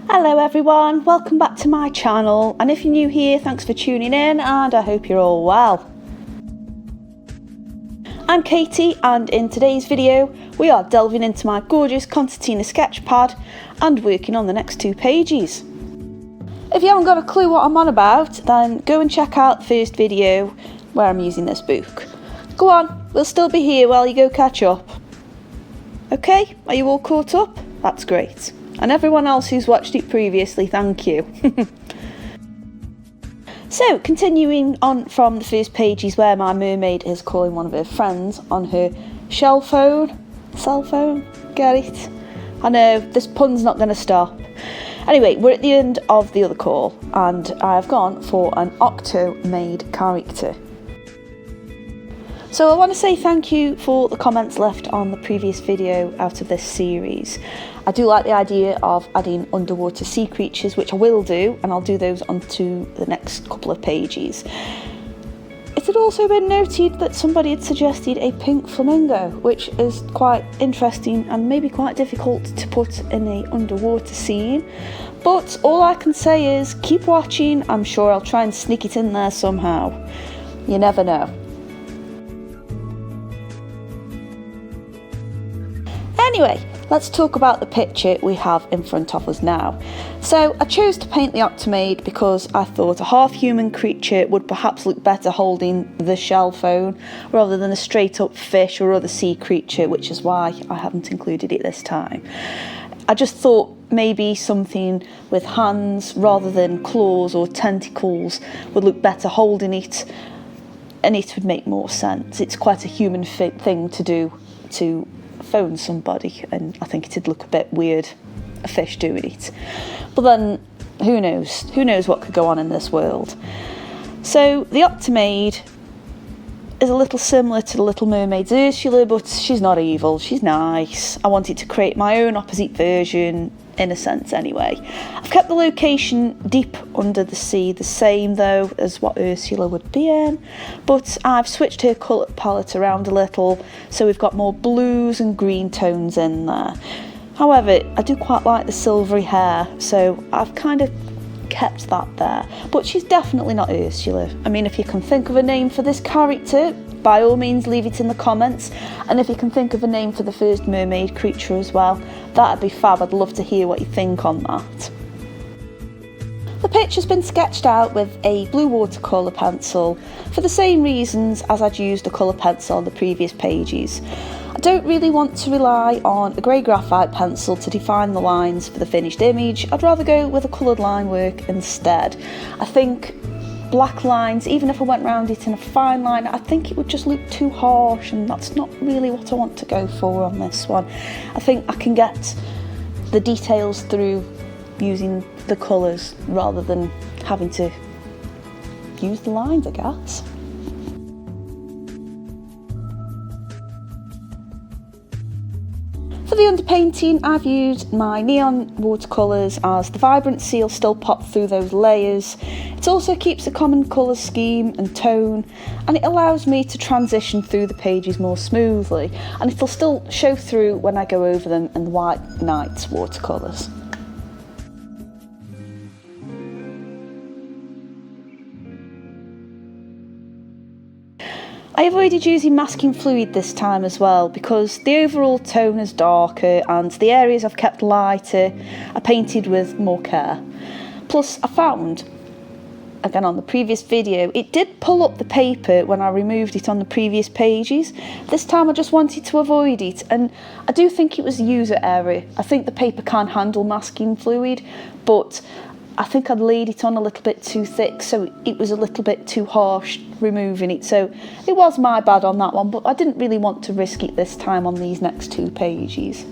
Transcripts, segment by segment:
Hello everyone, welcome back to my channel, and if you're new here, thanks for tuning in and I hope you're all well. I'm Katie, and in today's video we are delving into my gorgeous concertina sketch pad and working on the next two pages. If you haven't got a clue what I'm on about, then go and check out the first video where I'm using this book. Go on, we'll still be here while you go catch up. Okay, are you all caught up? That's great. And everyone else who's watched it previously, thank you. So, continuing on from the first pages where my mermaid is calling one of her friends on her cell phone, get it? I know, this pun's not going to stop. Anyway, we're at the end of the other call, and I've gone for an octo-made character. So I want to say thank you for the comments left on the previous video out of this series. I do like the idea of adding underwater sea creatures, which I will do, and I'll do those onto the next couple of pages. It had also been noted that somebody had suggested a pink flamingo, which is quite interesting and maybe quite difficult to put in an underwater scene. But all I can say is keep watching, I'm sure I'll try and sneak it in there somehow. You never know. Anyway, let's talk about the picture we have in front of us now. So I chose to paint the octomade because I thought a half-human creature would perhaps look better holding the shell phone rather than a straight-up fish or other sea creature, which is why I haven't included it this time. I just thought maybe something with hands rather than claws or tentacles would look better holding it, and it would make more sense. It's quite a human thing to do, to phone somebody, and I think it'd look a bit weird, a fish doing it. But then who knows what could go on in this world. So the octomade is a little similar to the Little Mermaid's Ursula, but she's not evil, she's nice. I wanted to create my own opposite version, in a sense anyway. I've kept the location deep under the sea the same though as what Ursula would be in, but I've switched her colour palette around a little, so we've got more blues and green tones in there. However, I do quite like the silvery hair, so I've kind of kept that there, but she's definitely not Ursula. I mean, if you can think of a name for this character, by all means leave it in the comments, and if you can think of a name for the first mermaid creature as well, that'd be fab. I'd love to hear what you think on that. The picture's been sketched out with a blue watercolour pencil for the same reasons as I'd used a colour pencil on the previous pages. I don't really want to rely on a grey graphite pencil to define the lines for the finished image. I'd rather go with a coloured line work instead. I think black lines, even if I went round it in a fine line, I think it would just look too harsh, and that's not really what I want to go for on this one. I think I can get the details through using the colours rather than having to use the lines, I guess. For the underpainting, I've used my neon watercolours as the vibrancy will still pop through those layers. It also keeps a common colour scheme and tone, and it allows me to transition through the pages more smoothly, and it'll still show through when I go over them in the White Nights watercolours. I avoided using masking fluid this time as well because the overall tone is darker and the areas I've kept lighter are painted with more care. Plus I found, again on the previous video, it did pull up the paper when I removed it on the previous pages. This time I just wanted to avoid it, and I do think it was a user error. I think the paper can handle masking fluid, but I think I'd laid it on a little bit too thick, so it was a little bit too harsh removing it. So it was my bad on that one, but I didn't really want to risk it this time on these next two pages.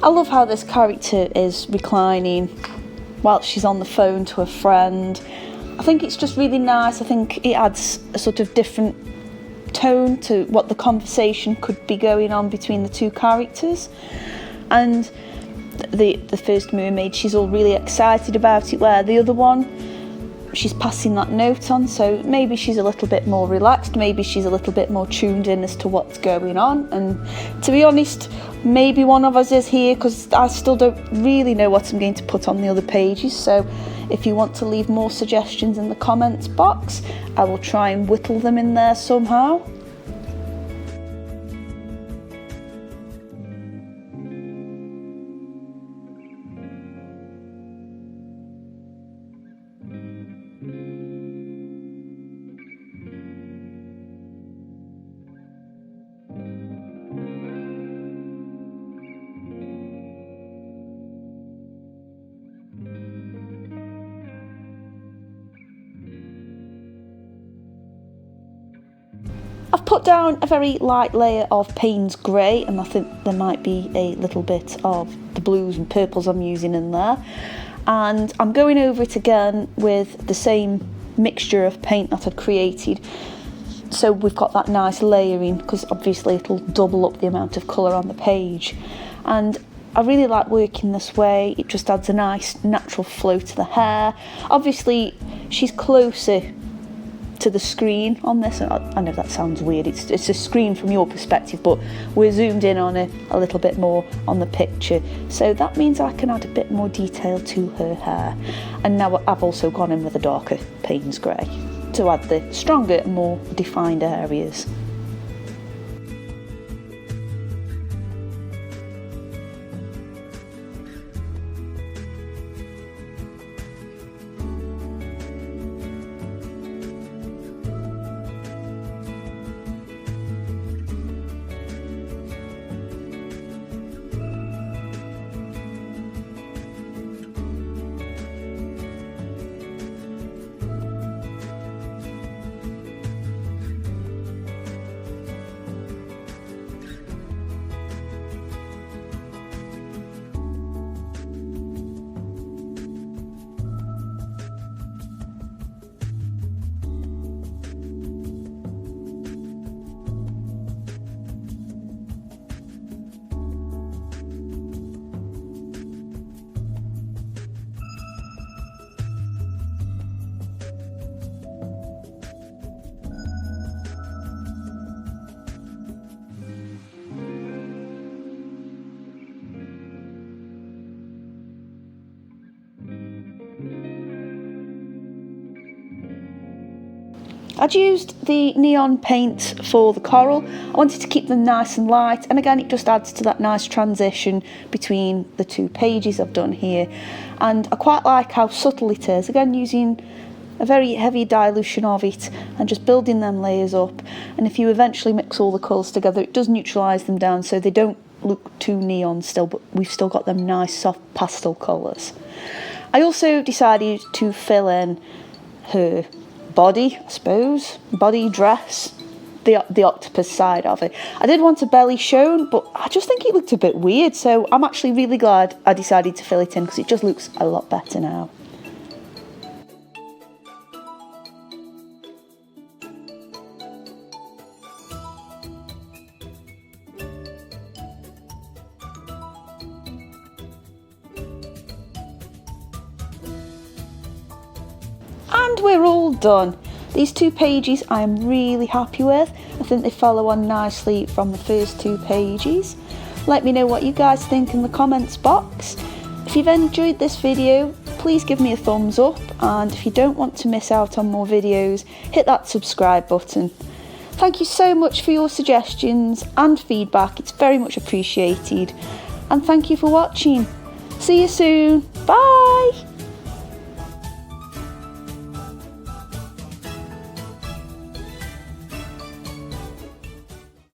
I love how this character is reclining while she's on the phone to a friend. I think it's just really nice. I think it adds a sort of different tone to what the conversation could be going on between the two characters. And the first mermaid, she's all really excited about it, where the other one, she's passing that note on, so maybe she's a little bit more relaxed, maybe she's a little bit more tuned in as to what's going on. And to be honest, maybe one of us is here, because I still don't really know what I'm going to put on the other pages. So if you want to leave more suggestions in the comments box, I will try and whittle them in there somehow. I've put down a very light layer of Payne's grey, and I think there might be a little bit of the blues and purples I'm using in there. And I'm going over it again with the same mixture of paint that I'd created. So we've got that nice layering, because obviously it'll double up the amount of colour on the page. And I really like working this way. It just adds a nice natural flow to the hair. Obviously she's closer to the screen on this. I know that sounds weird, it's a screen from your perspective, but we're zoomed in on it a little bit more on the picture, so that means I can add a bit more detail to her hair. And now I've also gone in with a darker Payne's grey to add the stronger, more defined areas. I'd used the neon paint for the coral. I wanted to keep them nice and light, and again it just adds to that nice transition between the two pages I've done here. And I quite like how subtle it is, again using a very heavy dilution of it and just building them layers up. And if you eventually mix all the colours together, it does neutralise them down so they don't look too neon still, but we've still got them nice soft pastel colours. I also decided to fill in her body, I suppose, body dress, the octopus side of it. I did want a belly shown, but I just think it looked a bit weird, so I'm actually really glad I decided to fill it in, because it just looks a lot better now. And we're all done. These two pages I am really happy with. I think they follow on nicely from the first two pages. Let me know what you guys think in the comments box. If you've enjoyed this video, please give me a thumbs up, and if you don't want to miss out on more videos, hit that subscribe button. Thank you so much for your suggestions and feedback, it's very much appreciated. And thank you for watching. See you soon. Bye!